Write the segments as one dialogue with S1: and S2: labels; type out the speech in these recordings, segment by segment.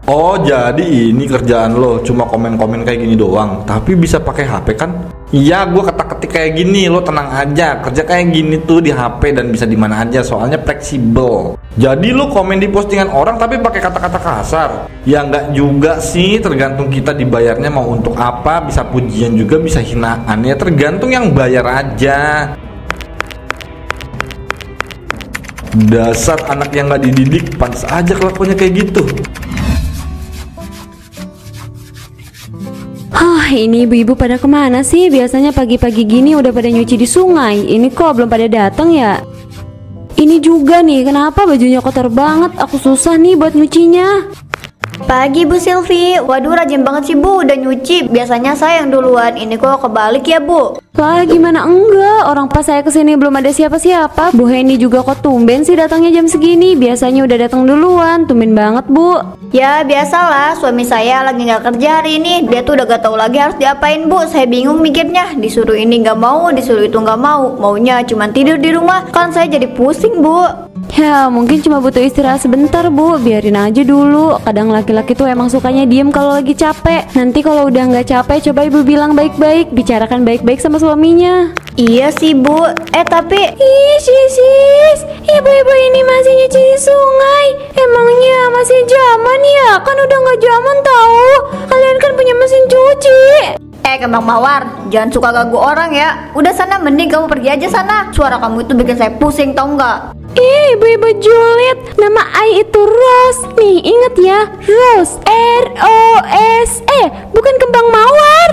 S1: Oh, jadi ini kerjaan lo cuma komen-komen kayak gini doang, tapi bisa pakai HP kan? Iya, gue ketik-ketik kayak gini, lo tenang aja. Kerja kayak gini tuh di HP dan bisa di mana aja, soalnya fleksibel. Jadi lo komen di postingan orang tapi pakai kata-kata kasar? Ya nggak juga sih, tergantung kita dibayarnya mau untuk apa. Bisa pujian juga, bisa hinaan, ya tergantung yang bayar aja. Dasar anak yang nggak dididik, pantas aja kelakuannya kayak gitu.
S2: Ini ibu-ibu pada kemana sih? Biasanya pagi-pagi gini udah pada nyuci di sungai. Ini kok belum pada datang ya? Ini juga nih, kenapa bajunya kotor banget? Aku susah nih buat nyucinya.
S3: Pagi Bu Silvi, waduh rajin banget sih Bu, udah nyuci. Biasanya saya yang duluan, ini kok kebalik ya Bu?
S2: Lah gimana enggak, orang pas saya kesini belum ada siapa-siapa. Bu Henny juga kok tumben sih datangnya jam segini. Biasanya udah datang duluan, tumben banget Bu.
S3: Ya biasalah, suami saya lagi nggak kerja hari ini. Dia tuh udah gak tahu lagi harus diapain Bu. Saya bingung mikirnya, disuruh ini nggak mau, disuruh itu nggak mau. Maunya cuma tidur di rumah, kan saya jadi pusing Bu.
S2: Ya mungkin cuma butuh istirahat sebentar Bu, biarin aja dulu. Kadang laki-laki tuh emang sukanya diem kalau lagi capek. Nanti kalau udah nggak capek, coba ibu bilang baik-baik, bicarakan baik-baik sama suaminya.
S3: Iya sih Bu, tapi
S2: sis, ibu-ibu ini masih nyuci di sungai. Emangnya masih zaman ya? Kan udah nggak zaman tahu. Kalian kan punya mesin cuci.
S3: Kembang Mawar, jangan suka ganggu orang ya. Udah sana, mending kamu pergi aja sana. Suara kamu itu bikin saya pusing, tau nggak?
S2: Ibu-ibu julid, nama I itu Rose. Nih inget ya, Rose, R-O-S-E, bukan kembang mawar.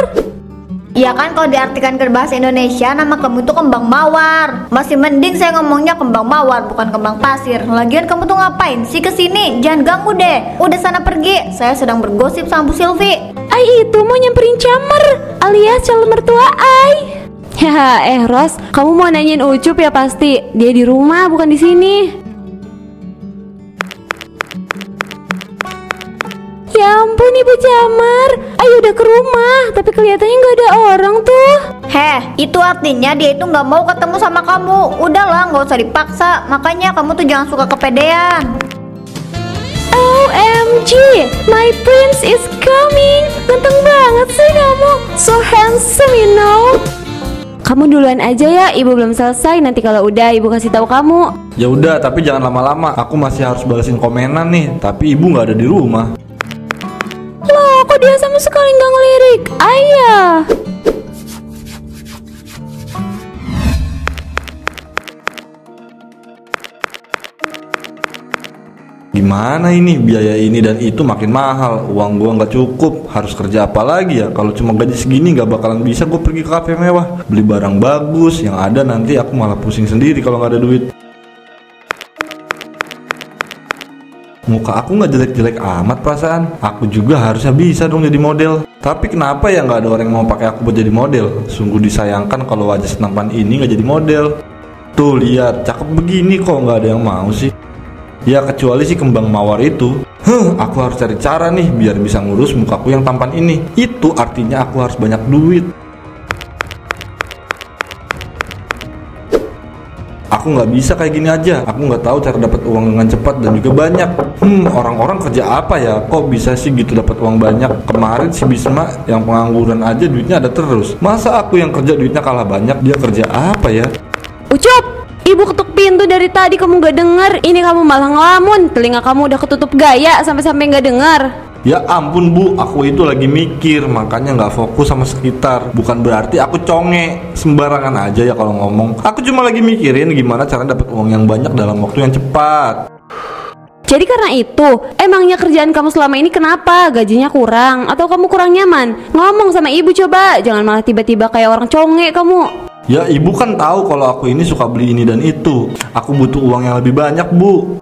S3: Ya kan kalau diartikan ke bahasa Indonesia, nama kamu itu kembang mawar. Masih mending saya ngomongnya kembang mawar, bukan kembang pasir. Lagian kamu tuh ngapain sih kesini? Jangan ganggu deh. Udah sana pergi. Saya sedang bergosip sama Bu Silvi.
S2: Ai itu mau nyamperin Camer alias calon mertua Ai. Ya, Ros, kamu mau nanyain Ucup ya pasti. Dia di rumah bukan di sini. Ya ampun Ibu Camer, ayo udah ke rumah, tapi kelihatannya nggak ada orang tuh.
S3: Itu artinya dia itu nggak mau ketemu sama kamu. Udahlah, nggak usah dipaksa. Makanya kamu tuh jangan suka kepedean.
S2: OMG, my prince is coming. Ganteng banget sih kamu, so handsome you know. Kamu duluan aja ya, ibu belum selesai. Nanti kalau udah ibu kasih tahu kamu.
S1: Ya udah, tapi jangan lama-lama. Aku masih harus balesin komenan nih. Tapi ibu nggak ada di rumah.
S2: Loh, kok dia sama sekali nggak ngelirik? Ayah.
S1: Gimana ini, biaya ini dan itu makin mahal. Uang gua nggak cukup, harus kerja apa lagi ya? Kalau cuma gaji segini nggak bakalan bisa gue pergi ke kafe mewah, beli barang bagus. Yang ada nanti aku malah pusing sendiri kalau nggak ada duit. Muka aku nggak jelek-jelek amat perasaan. Aku juga harusnya bisa dong jadi model. Tapi kenapa ya nggak ada orang yang mau pakai aku buat jadi model? Sungguh disayangkan kalau wajah setampan ini nggak jadi model. Tuh lihat, cakep begini kok nggak ada yang mau sih. Ya kecuali si kembang mawar itu. Aku harus cari cara nih biar bisa ngurus mukaku yang tampan ini. Itu artinya aku harus banyak duit. Aku nggak bisa kayak gini aja. Aku nggak tahu cara dapat uang dengan cepat dan juga banyak. Orang-orang kerja apa ya? Kok bisa sih gitu dapat uang banyak? Kemarin si Bisma yang pengangguran aja duitnya ada terus. Masa aku yang kerja duitnya kalah banyak? Dia kerja apa ya?
S2: Ucup, ibu ketuk pintu dari tadi kamu gak denger. Ini kamu malah ngelamun. Telinga kamu udah ketutup gaya sampai-sampai gak denger.
S1: Ya ampun Bu, aku itu lagi mikir, makanya nggak fokus sama sekitar. Bukan berarti aku conge, sembarangan aja ya kalau ngomong. Aku cuma lagi mikirin gimana cara dapat uang yang banyak dalam waktu yang cepat.
S2: Jadi karena itu, emangnya kerjaan kamu selama ini kenapa? Gajinya kurang? Atau kamu kurang nyaman? Ngomong sama ibu coba, jangan malah tiba-tiba kayak orang conge kamu.
S1: Ya ibu kan tahu kalau aku ini suka beli ini dan itu. Aku butuh uang yang lebih banyak Bu.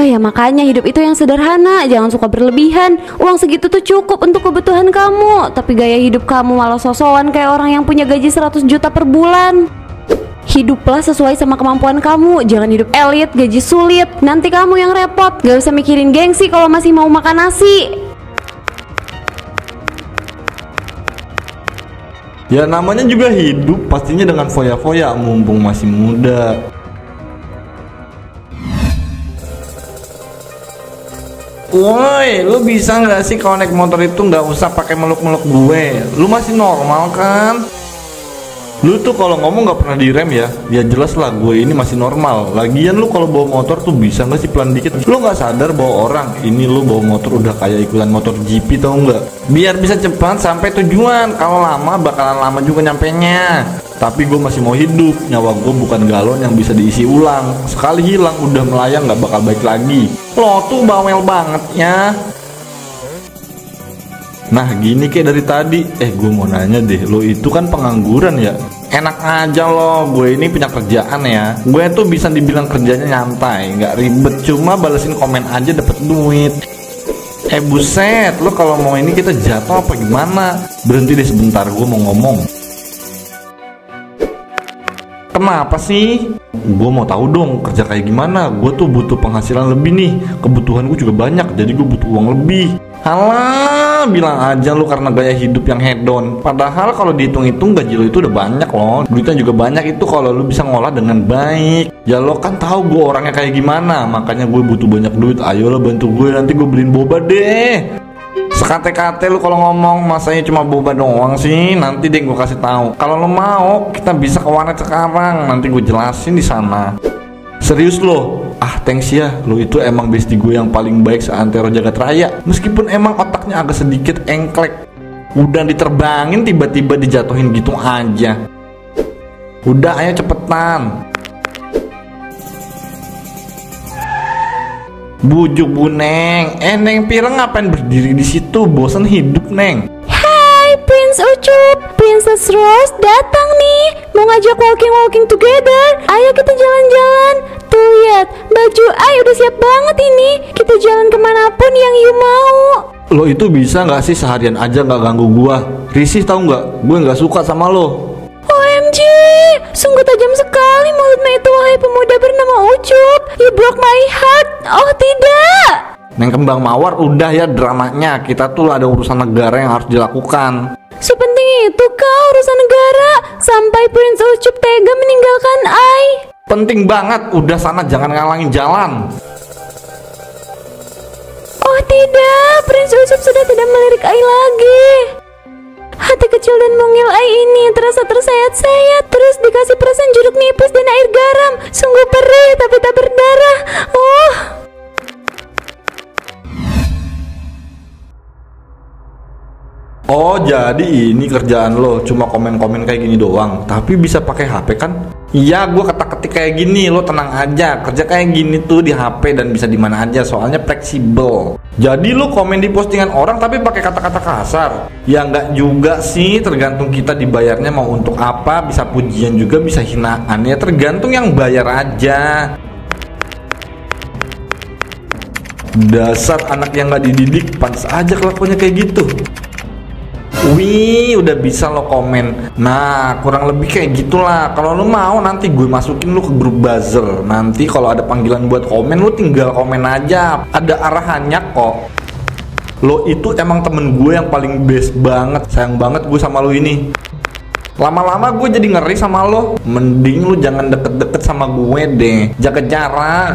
S2: Ya makanya hidup itu yang sederhana, jangan suka berlebihan. Uang segitu tuh cukup untuk kebutuhan kamu. Tapi gaya hidup kamu malah sosokan kayak orang yang punya gaji 100 juta per bulan. Hiduplah sesuai sama kemampuan kamu. Jangan hidup elit, gaji sulit. Nanti kamu yang repot. Gak usah mikirin gengsi kalau masih mau makan nasi.
S1: Ya namanya juga hidup, pastinya dengan foya-foya mumpung masih muda. Woi, lu bisa nggak sih kalau naik motor itu nggak usah pakai meluk-meluk gue? Lu masih normal kan? Lu tuh kalau ngomong nggak pernah direm ya? Ya jelas lah gue ini masih normal. Lagian lu kalau bawa motor tuh bisa nggak sih pelan dikit? Lu nggak sadar bawa orang? Ini lu bawa motor udah kayak ikutan motor GP tau nggak? Biar bisa cepat sampai tujuan. Kalau lama bakalan lama juga nyampenya. Tapi gue masih mau hidup. Nyawa gue bukan galon yang bisa diisi ulang. Sekali hilang udah melayang nggak bakal balik lagi. Lo tuh bawel banget ya. Nah gini kayak dari tadi. Gue mau nanya deh, lo itu kan pengangguran ya? Enak aja lo, gue ini punya kerjaan ya. Gue tuh bisa dibilang kerjanya nyantai, nggak ribet, cuma balesin komen aja dapet duit. Buset, lo kalau mau ini kita jatuh apa gimana? Berhenti deh sebentar, gue mau ngomong. Kenapa sih? Gue mau tahu dong kerja kayak gimana. Gue tuh butuh penghasilan lebih nih. Kebutuhan gue juga banyak, jadi gue butuh uang lebih. Halah, bilang aja lu karena gaya hidup yang hedon. Padahal kalau dihitung-hitung gaji lu itu udah banyak loh. Duitnya juga banyak itu kalau lu bisa ngolah dengan baik. Ya lo kan tahu gue orangnya kayak gimana. Makanya gue butuh banyak duit. Ayo lo bantu gue, nanti gue beliin boba deh. Sekate-kate lu kalau ngomong, masanya cuma boba doang sih. Nanti deh gue kasih tahu. Kalau lo mau, kita bisa ke warnet sekarang. Nanti gue jelasin di sana. Serius lo? Thanks ya, lo itu emang bestie gue yang paling baik seantero jagat raya. Meskipun emang otaknya agak sedikit engklek. Udah diterbangin tiba-tiba dijatuhin gitu aja. Udah ayo cepetan. Bujuk Bu Neng. Neng Pireng ngapain berdiri di situ? Bosan hidup Neng.
S2: Hai Prince Ucup, Princess Rose datang nih. Mau ngajak walking together. Ayo kita jalan-jalan. Tuh lihat, baju Ai udah siap banget ini. Kita jalan kemanapun yang you mau.
S1: Lo itu bisa nggak sih seharian aja nggak ganggu gua? Risih tahu nggak? Gue nggak suka sama lo.
S2: OMG, sungguh tajam sekali mulutmu itu, wahai pemuda bernama Ucup. You broke my heart. Oh tidak.
S1: Neng Kembang Mawar, udah ya dramanya. Kita tuh ada urusan negara yang harus dilakukan.
S2: Sepenting itu kah urusan negara? Sampai Prince Ucup tega meninggalkan Ai.
S1: Penting banget, udah sana jangan ngalangin jalan.
S2: Oh tidak, Prince Ucup sudah tidak melirik Ai lagi. Hati kecil dan mungil Ai ini terasa tersayat-sayat. Terus dikasih perasan jeruk nipis dan air garam. Sungguh perih tapi tak berdarah.
S1: Oh jadi ini kerjaan lo, cuma komen-komen kayak gini doang. Tapi bisa pakai HP kan? Iya, gue ketik-ketik kayak gini. Lo tenang aja, kerja kayak gini tuh di HP dan bisa di mana aja, soalnya fleksibel. Jadi lo komen di postingan orang tapi pakai kata-kata kasar? Ya nggak juga sih, tergantung kita dibayarnya mau untuk apa. Bisa pujian juga, bisa hinaan. Ya tergantung yang bayar aja. Dasar anak yang nggak dididik, pantas aja kelakuannya kayak gitu. Wih, udah bisa lo komen. Nah, kurang lebih kayak gitulah. Kalau lo mau nanti gue masukin lo ke grup buzzer. Nanti kalau ada panggilan buat komen, lo tinggal komen aja. Ada arahannya kok. Lo itu emang temen gue yang paling best banget. Sayang banget gue sama lo ini. Lama-lama gue jadi ngeri sama lo. Mending lo jangan deket-deket sama gue deh. Jaga jarak.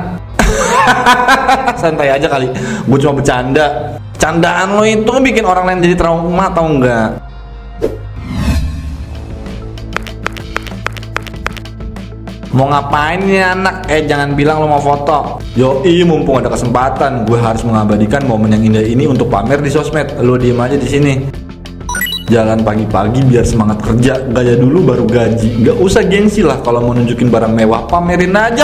S1: Santai aja kali. Gue cuma bercanda. Candaan lo itu bikin orang lain jadi trauma, tau nggak? Mau ngapain nih anak? Jangan bilang lo mau foto. Yoi, mumpung ada kesempatan, gue harus mengabadikan momen yang indah ini untuk pamer di sosmed. Lo diem aja di sini. Jalan pagi-pagi biar semangat kerja. Gaya dulu baru gaji. Gak usah gengsi lah kalau mau nunjukin barang mewah, pamerin aja.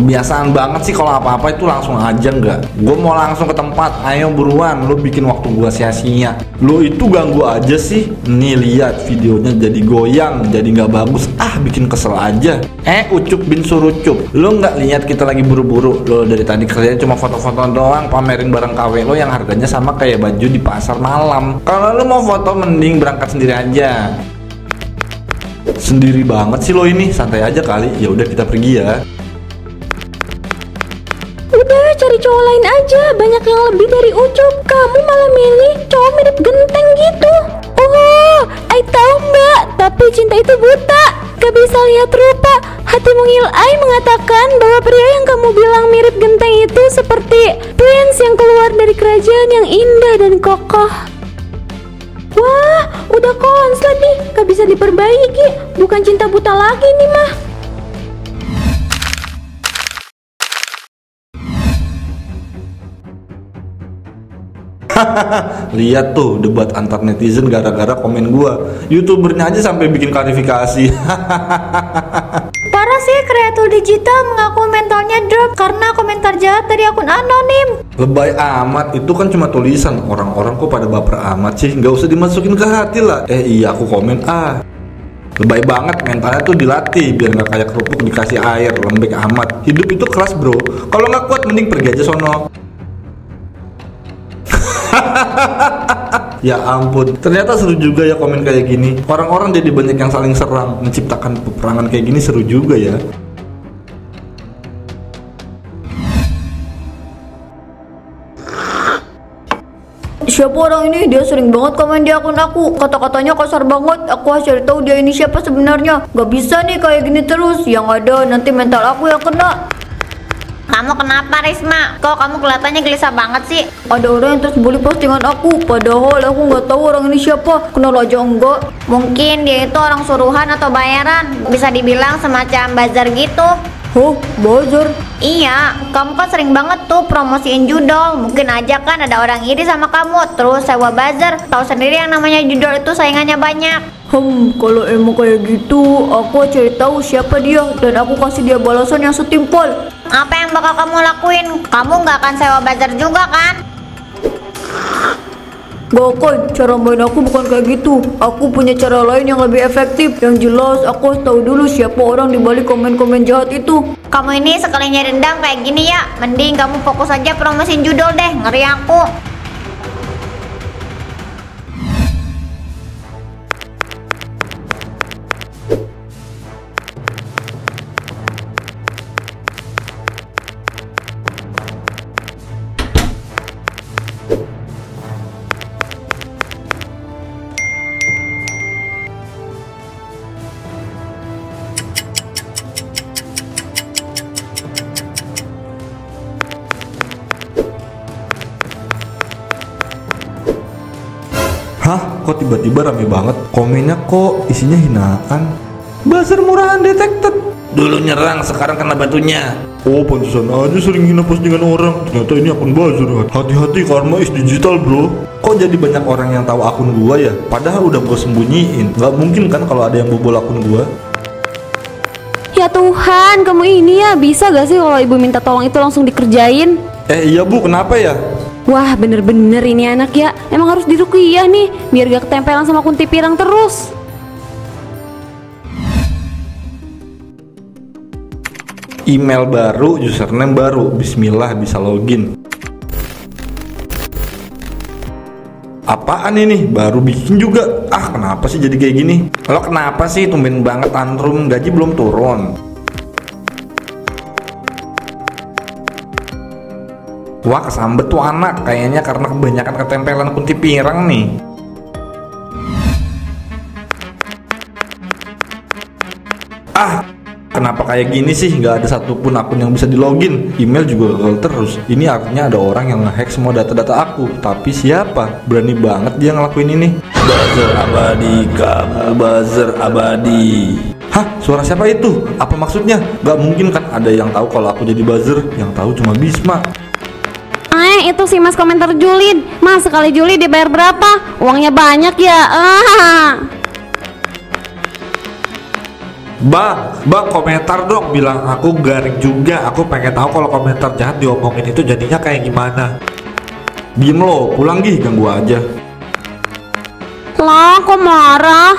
S1: Kebiasaan banget sih kalau apa-apa itu langsung aja nggak. Gue mau langsung ke tempat, ayo buruan. Lo bikin waktu gue sia-sia. Lo itu ganggu aja sih. Nih lihat videonya jadi goyang, jadi nggak bagus. Bikin kesel aja. Ucup bin Surucup, lo nggak lihat kita lagi buru-buru? Lo dari tadi kerjanya cuma foto-foto doang, pamerin barang KW lo yang harganya sama kayak baju di pasar malam. Kalau lo mau foto mending berangkat sendiri aja. Sendiri banget sih lo ini, santai aja kali. Ya udah kita pergi ya.
S2: Udah cari cowok lain aja, banyak yang lebih dari Ucup. Kamu malah milih cowok mirip genteng gitu. Oh, I tahu mbak, tapi cinta itu buta. Gak tak bisa lihat rupa. Hati mungil ai mengatakan bahwa pria yang kamu bilang mirip genteng itu seperti prince yang keluar dari kerajaan yang indah dan kokoh. Wah, udah konslet nih, gak bisa diperbaiki. Bukan cinta buta lagi nih mah.
S1: Lihat tuh debat antar netizen gara-gara komen gua. YouTubernya aja sampai bikin klarifikasi.
S3: Parah sih, kreator digital mengaku mentalnya drop karena komentar jahat dari akun anonim.
S1: Lebay amat, itu kan cuma tulisan. Orang-orang kok pada baper amat sih. Gak usah dimasukin ke hati lah. Iya aku komen Lebay banget, mentalnya tuh dilatih biar nggak kayak kerupuk dikasih air, lembek amat. Hidup itu keras bro. Kalau nggak kuat mending pergi aja sono. Ya ampun, ternyata seru juga ya komen kayak gini. Orang-orang jadi banyak yang saling serang, menciptakan peperangan kayak gini seru juga ya.
S3: Siapa orang ini? Dia sering banget komen di akun aku. Kata-katanya kasar banget. Aku harus cari tahu dia ini siapa sebenarnya. Gak bisa nih kayak gini terus. Yang ada nanti mental aku yang kena.
S4: Kamu kenapa Risma? Kok kamu kelihatannya gelisah banget sih?
S3: Ada orang yang terus bully postingan aku. Padahal aku nggak tahu orang ini siapa. Kenal aja enggak.
S4: Mungkin dia itu orang suruhan atau bayaran. Bisa dibilang semacam bazar gitu.
S3: Oh, buzzer.
S4: Iya, kamu kan sering banget tuh promosiin judol. Mungkin aja kan ada orang iri sama kamu, terus sewa buzzer. Tahu sendiri yang namanya judol itu saingannya banyak.
S3: Kalau emang kayak gitu, aku cari tahu siapa dia dan aku kasih dia balasan yang setimpal.
S4: Apa yang bakal kamu lakuin? Kamu nggak akan sewa buzzer juga kan?
S3: Gak kan, cara main aku bukan kayak gitu. Aku punya cara lain yang lebih efektif. Yang jelas, aku harus tahu dulu siapa orang dibalik komen-komen jahat itu.
S4: Kamu ini sekalinya dendam kayak gini ya. Mending kamu fokus aja promosiin judol deh. Ngeri aku.
S1: Hah? Kok tiba-tiba rame banget? Komennya kok isinya hinaan? Buzzer murahan detected. Dulu nyerang, sekarang kena batunya. Oh, pantesan aja sering hina postingan orang. Ternyata ini akun buzzer. Hati-hati, karma is digital bro. Kok jadi banyak orang yang tahu akun gua ya? Padahal udah gua sembunyiin. Gak mungkin kan kalau ada yang bobol akun gua.
S2: Ya Tuhan, kamu ini ya bisa gak sih kalau ibu minta tolong itu langsung dikerjain?
S1: Iya bu, kenapa ya?
S2: Wah bener-bener ini anak ya. Emang harus diruqyah nih biar gak ketempelan sama kunti pirang terus.
S1: Email baru, username baru. Bismillah bisa login. Apaan ini? Baru bikin juga. Kenapa sih jadi kayak gini? Lo kenapa sih tumben banget tantrum? Gaji belum turun. Wah kesambet tuh anak. Kayaknya karena kebanyakan ketempelan kunti pirang nih. Kenapa kayak gini sih? Gak ada satupun akun yang bisa di login. Email juga gagal terus. Ini artinya ada orang yang ngehack semua data-data aku. Tapi siapa? Berani banget dia ngelakuin ini. Buzzer abadi, kamu buzzer abadi. Hah? Suara siapa itu? Apa maksudnya? Gak mungkin kan ada yang tahu kalau aku jadi buzzer. Yang tahu cuma Bisma.
S2: Itu sih mas komentar julid. Mas sekali julid dibayar berapa? Uangnya banyak ya.
S1: Bang, komentar dong, bilang aku garing juga. Aku pengen tahu kalau komentar jahat diomongin itu jadinya kayak gimana. Diem lo, pulang gih, ganggu aja.
S2: Lah, kok marah?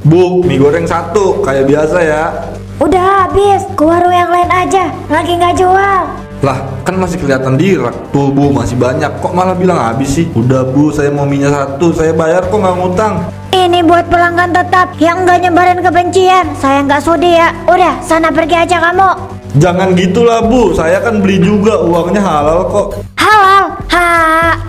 S1: Bu, mie goreng satu, kayak biasa ya.
S3: Udah habis, ke warung yang lain aja. Lagi nggak jual.
S1: Lah, kan masih kelihatan di rak. Tuh bu, masih banyak. Kok malah bilang habis sih? Udah bu, saya mau minyak satu. Saya bayar kok nggak ngutang.
S3: Ini buat pelanggan tetap yang nggak nyebarin kebencian. Saya nggak sudi ya. Udah, sana pergi aja kamu.
S1: Jangan gitulah bu, saya kan beli juga. Uangnya halal kok.
S3: Halal?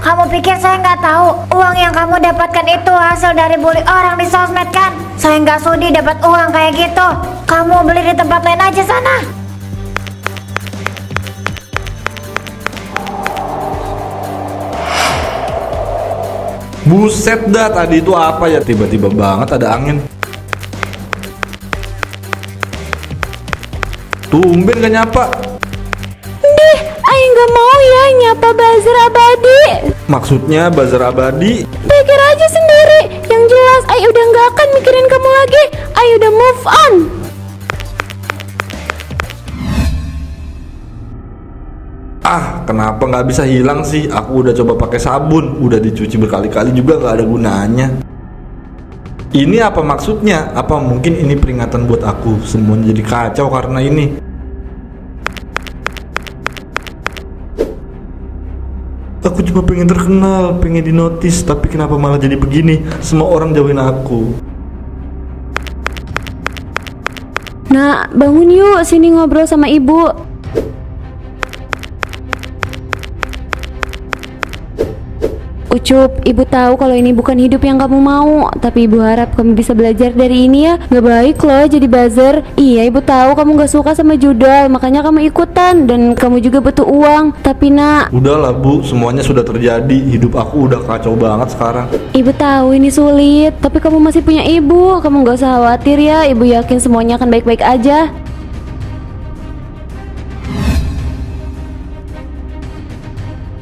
S3: Kamu pikir saya nggak tahu? Uang yang kamu dapatkan itu hasil dari bully orang di sosmed kan? Saya nggak sudi dapat uang kayak gitu. Kamu beli di tempat lain aja sana.
S1: Buset dah, tadi itu apa ya? Tiba-tiba banget ada angin. Tumben gak nyapa.
S2: Deh, ayo nggak mau ya nyapa buzzer abadi.
S1: Maksudnya buzzer abadi?
S2: Pikir aja sendiri. Yang jelas, ayo udah nggak akan mikirin kamu lagi. Ayo udah move on.
S1: Kenapa nggak bisa hilang sih? Aku udah coba pakai sabun, udah dicuci berkali-kali juga nggak ada gunanya. Ini apa maksudnya? Apa mungkin ini peringatan buat aku? Semuanya jadi kacau karena ini. Aku cuma pengen terkenal, pengen dinotis, tapi kenapa malah jadi begini? Semua orang jauhin aku.
S2: Nah, bangun yuk, sini ngobrol sama ibu. Ucup, ibu tahu kalau ini bukan hidup yang kamu mau, tapi ibu harap kamu bisa belajar dari ini ya. Gak baik loh jadi buzzer. Iya, ibu tahu kamu gak suka sama judul, makanya kamu ikutan, dan kamu juga butuh uang. Tapi nak,
S1: udahlah bu, semuanya sudah terjadi. Hidup aku udah kacau banget sekarang.
S2: ibu tahu ini sulit, tapi kamu masih punya ibu. Kamu gak usah khawatir ya, ibu yakin semuanya akan baik-baik aja.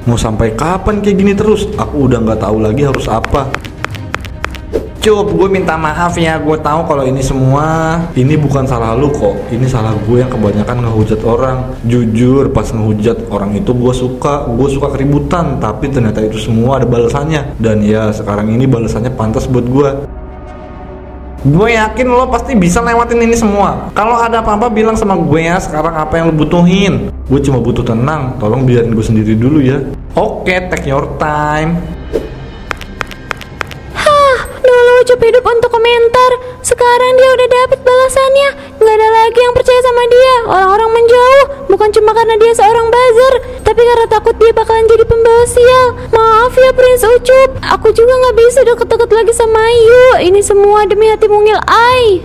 S1: Mau sampai kapan kayak gini terus? Aku udah nggak tahu lagi harus apa. Cup, gue minta maaf ya. Gue tahu kalau ini semua ini bukan salah lu kok. Ini salah gue yang kebanyakan ngehujat orang. Jujur, pas ngehujat orang itu gue suka keributan. Tapi ternyata itu semua ada balasannya. Dan ya sekarang ini balasannya pantas buat gue. Gue yakin lo pasti bisa lewatin ini semua. Kalau ada apa-apa bilang sama gue ya. Sekarang apa yang lo butuhin? Gue cuma butuh tenang. Tolong biarin gue sendiri dulu ya. Oke, take your time.
S2: Dulu Ucup hidup untuk komentar, sekarang dia udah dapet balasannya. Gak ada lagi yang percaya sama dia. Orang-orang menjauh, bukan cuma karena dia seorang buzzer, tapi karena takut dia bakalan jadi pembawa sial. Maaf ya Prince Ucup, aku juga gak bisa deket-deket lagi sama Ayu. Ini semua demi hati mungil Ai.